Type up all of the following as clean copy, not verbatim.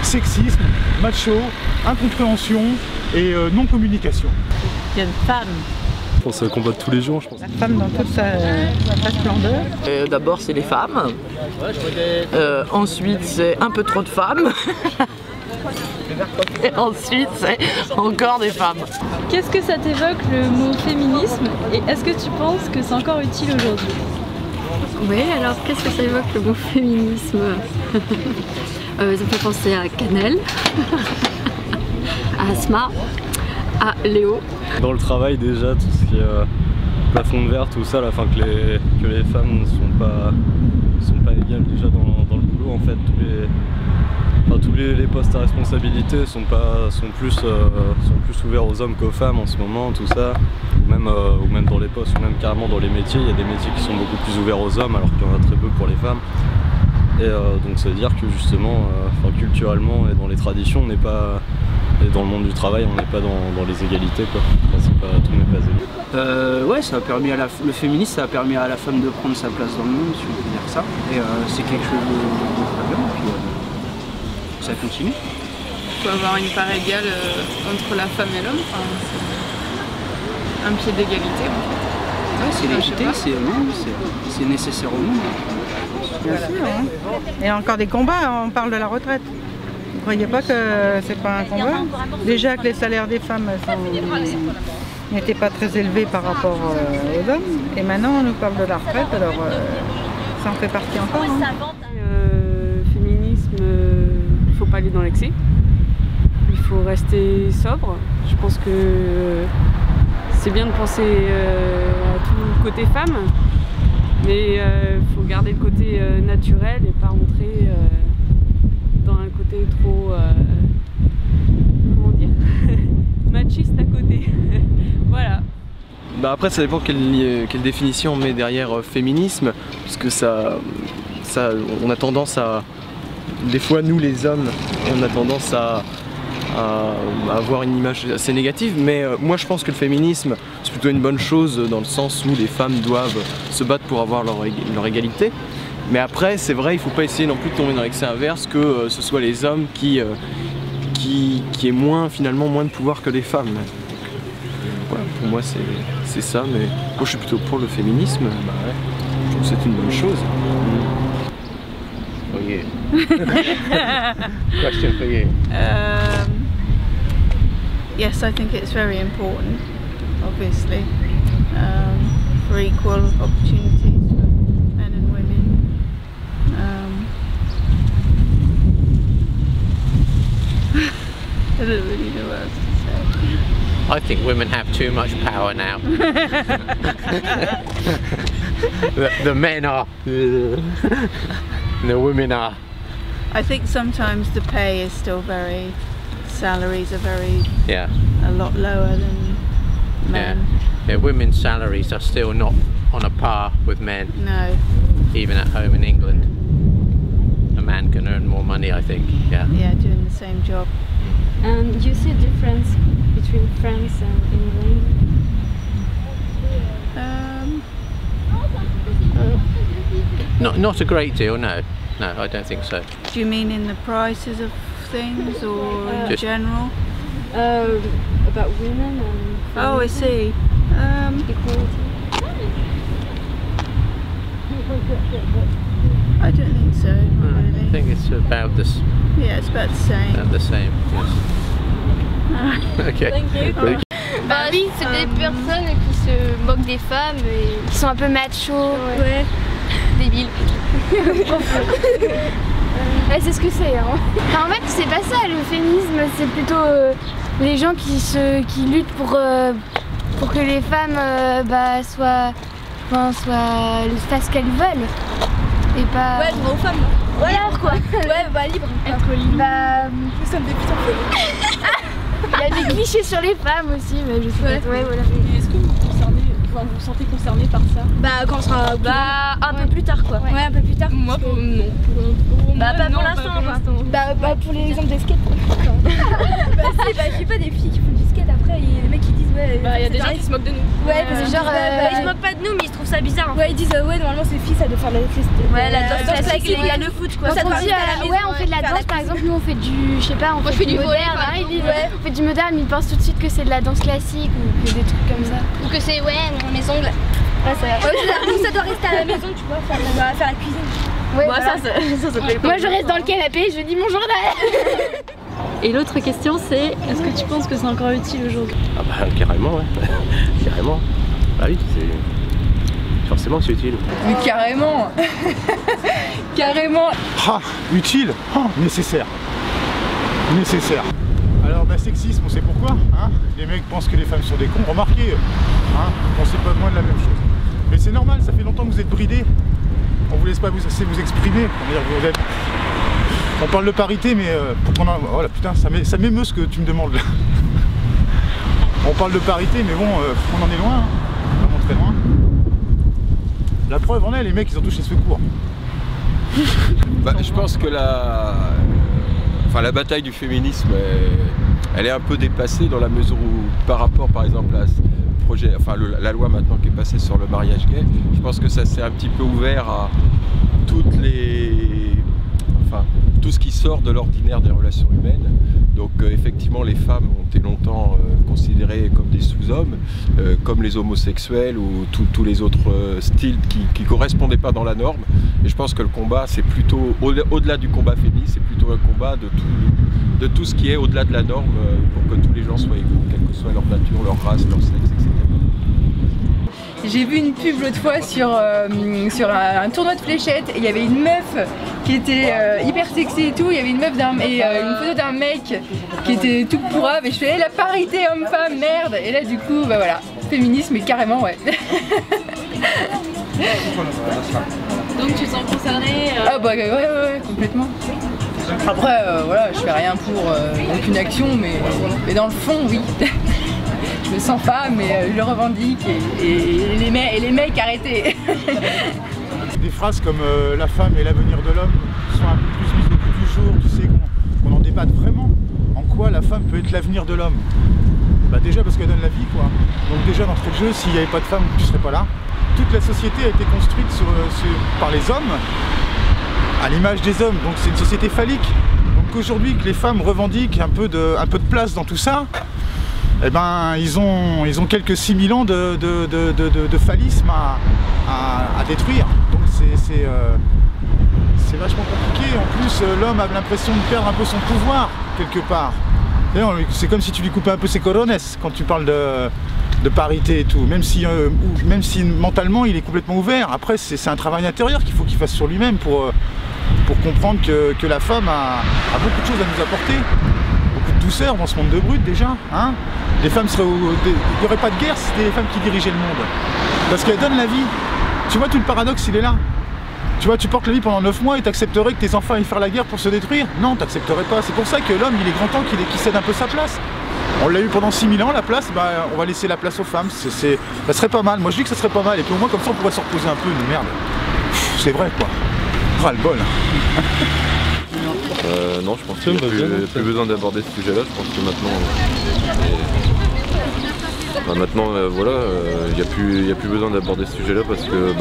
sexisme, macho, incompréhension et non-communication. Il y a une femme. Je pense que c'est le combat de tous les jours, je pense. La femme dans toute sa splendeur. D'abord c'est les femmes, ensuite c'est un peu trop de femmes, et ensuite c'est encore des femmes. Qu'est-ce que ça t'évoque le mot féminisme et est-ce que tu penses que c'est encore utile aujourd'hui? Oui, alors qu'est-ce que ça évoque le mot féminisme? Ça me fait penser à Canel, à Asma, à Léo. Dans le travail déjà, tout ce qui est plafond de verre, tout ça, là, que les femmes ne sont pas égales déjà dans le boulot en fait. Tous les postes à responsabilité sont plus ouverts aux hommes qu'aux femmes en ce moment, tout ça. Ou même dans les postes, ou même carrément dans les métiers, il y a des métiers qui sont beaucoup plus ouverts aux hommes alors qu'il y en a très peu pour les femmes. Et donc ça veut dire que justement, culturellement et dans les traditions, on n'est pas, et dans le monde du travail, on n'est pas dans les égalités quoi. Tout n'est pas égal. Ouais, ça a permis le féminisme, ça a permis à la femme de prendre sa place dans le monde, si on peut dire ça. Et c'est quelque chose de très bien. Puis, ça continue. Il faut avoir une part égale entre la femme et l'homme. Enfin, un pied d'égalité. Ouais, c'est l'égalité, c'est nécessaire au monde. Bien sûr, hein. Il y a encore des combats, on parle de la retraite. Vous ne croyez pas que c'est pas un combat? Déjà que les salaires des femmes n'étaient pas très élevés par rapport aux hommes. Et maintenant on nous parle de la retraite, alors ça en fait partie encore. Hein. Féminisme, il ne faut pas aller dans l'excès. Il faut rester sobre. Je pense que c'est bien de penser à tout le côté femme. Mais il faut garder le côté naturel et pas rentrer dans un côté trop, comment dire, machiste à côté. Voilà. Bah après ça dépend quelle définition on met derrière féminisme, puisque on a tendance à, des fois nous les hommes, on a tendance à avoir une image assez négative, mais moi je pense que le féminisme c'est plutôt une bonne chose dans le sens où les femmes doivent se battre pour avoir leur égalité. Mais après c'est vrai, il ne faut pas essayer non plus de tomber dans l'excès inverse, que ce soit les hommes qui aient finalement moins de pouvoir que les femmes. Donc, voilà, pour moi c'est ça, mais moi je suis plutôt pour le féminisme, bah ouais, je trouve que c'est une bonne chose. For you. Question for you. Yes, I think it's very important, obviously, for equal opportunities for men and women. I don't really know what else to say. I think women have too much power now. the men are. The women are. I think sometimes the pay is still salaries are a lot lower than men. Yeah, women's salaries are still not on a par with men. No. Even at home in England. A man can earn more money, I think. Yeah. Yeah, doing the same job. And do you see a difference between France and England? Not a great deal, no. No, I don't think so. Do you mean in the prices of things or in general? About women and oh, I see. Equality. I don't think so, really. I think it's about this. Yeah, it's about the same. About the same, yes. Okay. Thank you. Bah oui, c'est des personnes qui se moquent des femmes et qui sont un peu machos, débiles. Ouais, c'est ce que c'est. Hein. Enfin, en fait, c'est pas ça. Le féminisme, c'est plutôt les gens qui luttent pour que les femmes fassent ce qu'elles veulent et pas. Ouais, droit aux femmes. Voilà quoi. Ouais, bah libre. Être libre. Bah. Nous sommes des putains. Il y a des clichés sur les femmes aussi, mais je sais pas. Ouais, voilà. Est-ce que vous vous sentez concerné par ça? Bah quand on sera un peu plus tard quoi. Ouais, un peu plus tard. Moi non. Bah pas pour l'instant. Bah pour les exemples de skate. Bah si, bah je sais pas, des filles qui font du skate après, il y a des mecs qui disent Ouais, bah, y a des gens qui se moquent de nous. Ouais, parce que genre, ils se moquent pas de nous, mais ils trouvent ça bizarre. Ouais, ils disent, ouais, normalement, ces filles, ça doit faire la danse classique. Il y a le foot, quoi. Ça doit ouais, on fait de la danse, par exemple, nous on fait du, je sais pas, on fait du moderne. On fait du moderne, mais ils pensent tout de suite que c'est de la danse classique ou que des trucs comme ça. Ou que c'est, ouais, mes ongles. Ouais, ça doit rester à la maison, tu vois, faire la cuisine. Ouais, moi, voilà. ça plaît pas. Moi, je reste dans le canapé et je dis mon journal. Et l'autre question, c'est est-ce que tu penses que c'est encore utile aujourd'hui? Ah bah carrément, ouais. Carrément. Bah oui, c'est... Forcément c'est utile. Mais carrément. Carrément. Ah, utile, nécessaire. Nécessaire. Alors bah sexisme, on sait pourquoi, hein. Les mecs pensent que les femmes sont des cons, remarquez, hein, pensez pas moins de la même chose. Mais c'est normal, ça fait longtemps que vous êtes bridés. On vous laisse pas assez vous exprimer. On parle de parité, mais pour qu'on en... Voilà, putain, ça m'émeut ce que tu me demandes là. On parle de parité, mais bon, on en est loin, hein. Vraiment très loin. La preuve en est, les mecs, ils ont tous les cheveux courts. Bah, je pense que la bataille du féminisme, elle est un peu dépassée dans la mesure où, par rapport, par exemple, à projet, la loi maintenant qui est passée sur le mariage gay, je pense que ça s'est un petit peu ouvert à toutes les... tout ce qui sort de l'ordinaire des relations humaines. Donc effectivement les femmes ont été longtemps considérées comme des sous-hommes, comme les homosexuels ou tous les autres styles qui ne correspondaient pas dans la norme. Et je pense que le combat, c'est plutôt, au-delà du combat féministe, c'est plutôt un combat de tout ce qui est au-delà de la norme pour que tous les gens soient égaux, quelle que soit leur nature, leur race, leur sexe, etc. J'ai vu une pub l'autre fois sur un tournoi de fléchettes et il y avait une meuf qui était hyper sexy et tout, il y avait une meuf une photo d'un mec qui était tout pourrave et je fais la parité homme-femme, merde. Et là du coup, bah voilà, féminisme et carrément ouais. Donc tu te sens concernée Ah bah ouais, complètement. Après voilà, je fais rien pour aucune action, mais dans le fond oui. Je me sens femme et je le revendique et les mecs arrêtez. Des phrases comme la femme est l'avenir de l'homme sont un peu plus mises au bout du jour, tu sais, qu'on en débatte vraiment. En quoi la femme peut être l'avenir de l'homme? Bah déjà parce qu'elle donne la vie quoi. Donc déjà d'entrée de jeu, s'il n'y avait pas de femme, tu ne serais pas là. Toute la société a été construite par les hommes, à l'image des hommes, donc c'est une société phallique. Donc aujourd'hui que les femmes revendiquent un peu de place dans tout ça, eh ben, ils ont quelques 6000 ans de phallisme à détruire. Donc c'est vachement compliqué. En plus, l'homme a l'impression de perdre un peu son pouvoir, quelque part. C'est comme si tu lui coupais un peu ses corones quand tu parles de parité et tout. Même si mentalement, il est complètement ouvert. Après, c'est un travail intérieur qu'il faut qu'il fasse sur lui-même pour comprendre que la femme a beaucoup de choses à nous apporter. Douceur dans ce monde de brut déjà, hein. Les femmes seraient il n'y aurait pas de guerre si c'était les femmes qui dirigeaient le monde. Parce qu'elles donnent la vie. Tu vois tout le paradoxe il est là. Tu vois, tu portes la vie pendant 9 mois et t'accepterais que tes enfants aillent faire la guerre pour se détruire? Non, t'accepterais pas. C'est pour ça que l'homme, il est grand temps qu'il cède un peu sa place. On l'a eu pendant 6000 ans la place, bah, on va laisser la place aux femmes. Ça serait pas mal. Moi je dis que ça serait pas mal. Et puis au moins comme ça on pourrait se reposer un peu, mais merde. C'est vrai quoi. Ras le bol. Non, je pense qu'il n'y a plus besoin d'aborder ce sujet-là. Je pense que maintenant, voilà, il n'y a plus besoin d'aborder ce sujet-là parce que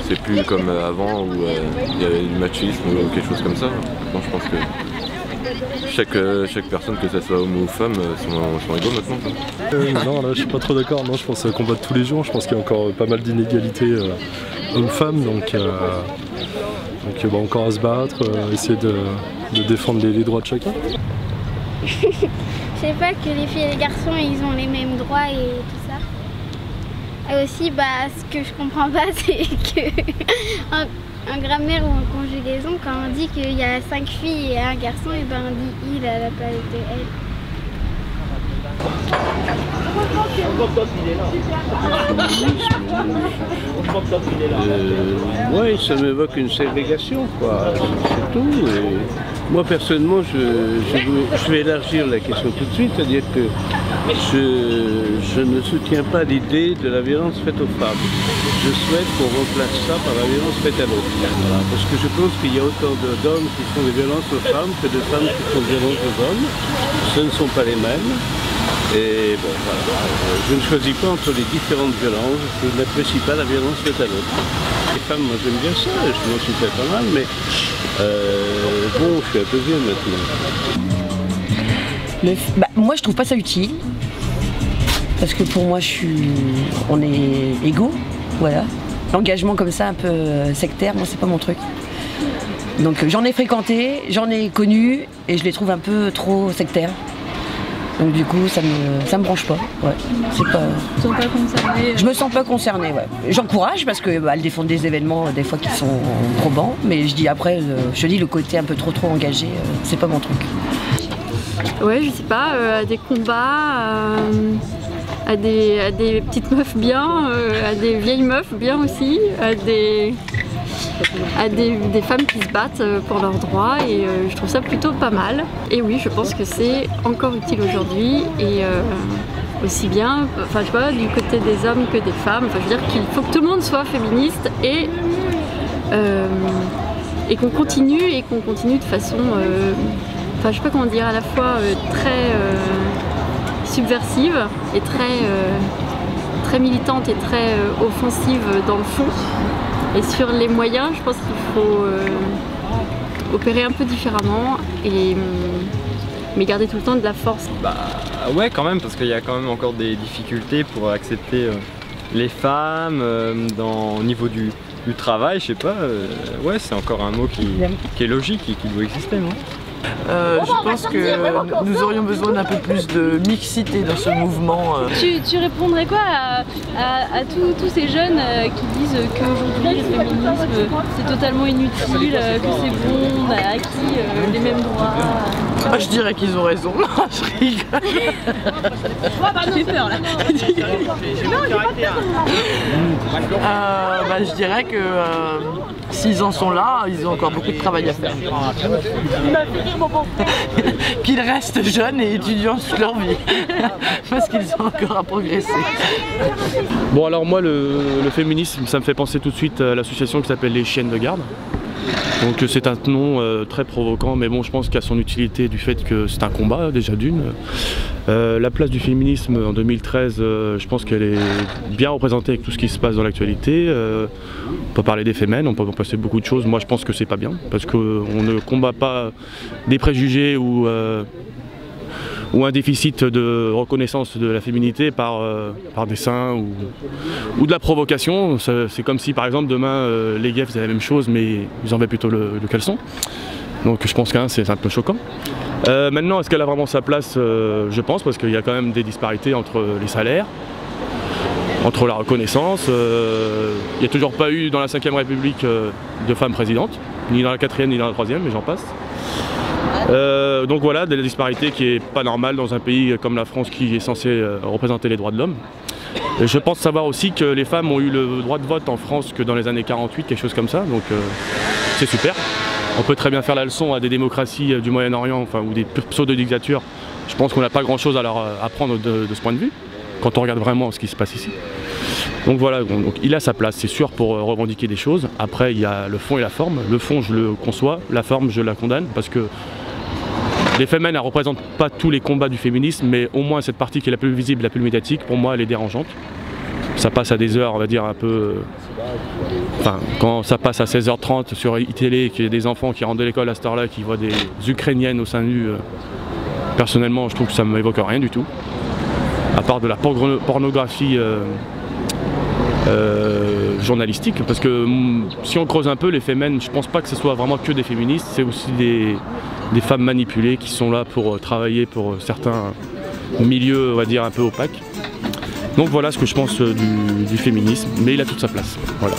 c'est plus comme avant où il y avait du machisme ou quelque chose comme ça. Maintenant, je pense que chaque personne, que ce soit homme ou femme, sont égaux maintenant. Non, là, je suis pas trop d'accord. Non, je pense que ça combat tous les jours. Je pense qu'il y a encore pas mal d'inégalités hommes-femmes, donc encore à se battre, essayer de défendre les droits de chacun. Je sais pas que les filles et les garçons ils ont les mêmes droits et tout ça. Et aussi ce que je comprends pas c'est que en grammaire ou en conjugaison quand on dit qu'il y a 5 filles et un garçon et on dit il à la place de elle. Oui, ça m'évoque une ségrégation, quoi. C'est tout. Et moi, personnellement, je vais élargir la question tout de suite, c'est-à-dire que je ne soutiens pas l'idée de la violence faite aux femmes. Je souhaite qu'on remplace ça par la violence faite à l'autre. Voilà. Parce que je pense qu'il y a autant d'hommes qui font des violences aux femmes que de femmes qui font des violences aux hommes. Ce ne sont pas les mêmes. Et bon, voilà, je ne choisis pas entre les différentes violences, je n'apprécie pas la violence faite à l'autre. Les femmes, moi j'aime bien ça, je m'en suis fait pas mal, mais bon, je suis un peu vieux maintenant. Moi je trouve pas ça utile, parce que pour moi on est égaux, voilà. L'engagement comme ça un peu sectaire, moi c'est pas mon truc. Donc j'en ai fréquenté, j'en ai connu, et je les trouve un peu trop sectaires. Donc du coup ça me branche pas, ouais. C'est pas... Tu te sens pas concernée? Je me sens pas concernée, ouais. J'encourage parce que elles défendent des événements des fois qui sont probants, mais je dis après, je dis le côté un peu trop engagé, c'est pas mon truc. Ouais, je sais pas, à des combats, à des petites meufs bien, à des vieilles meufs bien aussi, à des femmes qui se battent pour leurs droits, et je trouve ça plutôt pas mal. Et oui, je pense que c'est encore utile aujourd'hui, et aussi bien, enfin je sais pas, du côté des hommes que des femmes. Enfin je veux dire qu'il faut que tout le monde soit féministe et qu'on continue de façon, enfin je sais pas comment dire, à la fois très subversive et très militante et très offensive dans le fond. Et sur les moyens, je pense qu'il faut opérer un peu différemment, mais garder tout le temps de la force. Bah ouais, quand même, parce qu'il y a quand même encore des difficultés pour accepter les femmes au niveau du travail, je sais pas. Ouais, c'est encore un mot qui est logique et qui doit exister, non? Je pense que nous aurions besoin d'un peu plus de mixité dans ce mouvement. Tu répondrais quoi à tous ces jeunes qui disent qu'aujourd'hui le féminisme c'est totalement inutile, que c'est bon, on a acquis les mêmes droits? Ah, je dirais qu'ils ont raison. Je rigole. J'ai peur là. Je dirais que s'ils en sont là, ils ont encore beaucoup de travail à faire. Qu'ils restent jeunes et étudiants toute leur vie, parce qu'ils ont encore à progresser. Bon alors moi le féminisme, ça me fait penser tout de suite à l'association qui s'appelle les Chiennes de Garde. Donc c'est un nom très provoquant, mais bon je pense qu'il y a son utilité du fait que c'est un combat déjà d'une. La place du féminisme en 2013, je pense qu'elle est bien représentée avec tout ce qui se passe dans l'actualité. On peut parler des fémènes, on peut passer beaucoup de choses. Moi je pense que c'est pas bien, parce qu'on ne combat pas des préjugés ou un déficit de reconnaissance de la féminité par des seins ou de la provocation. C'est comme si par exemple demain les gays faisaient la même chose mais ils enlevaient plutôt le caleçon. Donc je pense que c'est un peu choquant. Maintenant, est-ce qu'elle a vraiment sa place? Je pense, parce qu'il y a quand même des disparités entre les salaires, entre la reconnaissance. Il n'y a toujours pas eu dans la 5e République de femmes présidentes, ni dans la 4e ni dans la 3e, mais j'en passe. Donc voilà, des disparités qui n'est pas normale dans un pays comme la France qui est censé représenter les droits de l'homme. Et je pense savoir aussi que les femmes ont eu le droit de vote en France que dans les années 48, quelque chose comme ça, donc c'est super. On peut très bien faire la leçon à des démocraties du Moyen-Orient, enfin, ou des pseudo-dictatures. Je pense qu'on n'a pas grand-chose à leur apprendre de ce point de vue, quand on regarde vraiment ce qui se passe ici. Donc voilà, donc, il a sa place, c'est sûr, pour revendiquer des choses. Après, il y a le fond et la forme. Le fond, je le conçois, la forme, je la condamne, parce que les femmes, elles ne représentent pas tous les combats du féminisme, mais au moins cette partie qui est la plus visible, la plus médiatique, pour moi, elle est dérangeante. Ça passe à des heures, on va dire, un peu... Enfin, quand ça passe à 16h30 sur iTélé, qu'il y a des enfants qui rentrent de l'école à cette heure-là, qui voient des Ukrainiennes au sein nu, personnellement, je trouve que ça ne m'évoque rien du tout. À part de la pornographie journalistique, parce que si on creuse un peu, les fémènes, je pense pas que ce soit vraiment que des féministes, c'est aussi des femmes manipulées qui sont là pour travailler pour certains milieux, on va dire, un peu opaques. Donc voilà ce que je pense du féminisme, mais il a toute sa place. Voilà.